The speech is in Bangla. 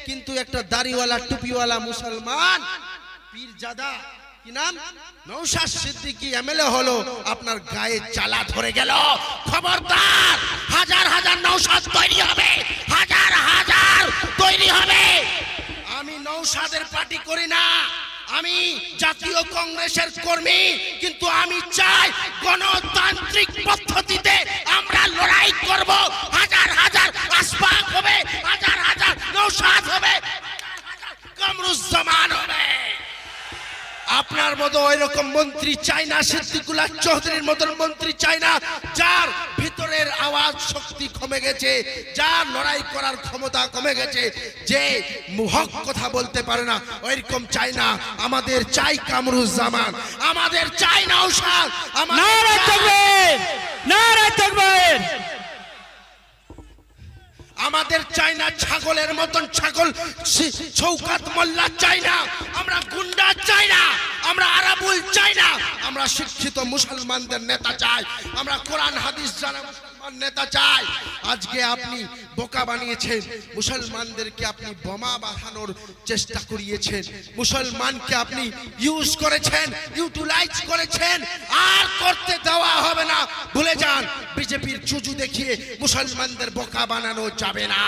কিন্তু একটা দাড়িওয়ালা টুপিওয়ালা মুসলমান পীরজাদা কি নাম নওশাদ সিদ্দিকী এমএলএ হলো, আপনার গায়ে জ্বালা ধরে গেল। খবরদার, হাজার হাজার নওশাদ তৈরি হবে, হাজার হাজার তৈরি হবে। আমি নওশাদের পার্টি করি না, আমি জাতীয় কংগ্রেসের কর্মী, কিন্তু আমি চাই গণতান্ত্রিক পদ্ধতিতে আমরা লড়াই করব। হাজার হাজার আসবাব হবে, হাজার হাজার নওশাদ হবে, কামরুজ্জামান হবে। আপনার মতো ওই রকম মন্ত্রী চাই না, সিদ্দিকুল্লাহ চৌধুরীর মতন মন্ত্রী চাই না, যার ভিতরের আওয়াজ শক্তি কমে গেছে, যার লড়াই করার ক্ষমতা কমে গেছে, যে হক কথা বলতে পারে না, ওইরকম চাই না। আমাদের চাই কামরুজ্জামান, আমাদের চাই নওশাদ, নারে তাকবীর, নারে তাকবীর। আমাদের চাই না ছাগলের মতন ছাগল শওকত মোল্লা চাই না, আমরা গুন্ডা চাই না, আমরা আরাবুল চাই না, আমরা শিক্ষিত মুসলমানদের নেতা চাই, আমরা কোরআন হাদিস জানা মুসলমান নেতা চাই। আজকে আপনি বোকা বানিয়েছেন মুসলমানদেরকে, আপনি বোমা বাঁধানোর চেষ্টা করিয়েছেন, মুসলমানকে আপনি ইউজ করেছেন, ইউটিলাইজ করেছেন, আর করতে দেওয়া হবে না। ভুলে যান, বিজেপির চুজু দেখিয়ে মুসলমানদের বোকা বানানো যাবে না।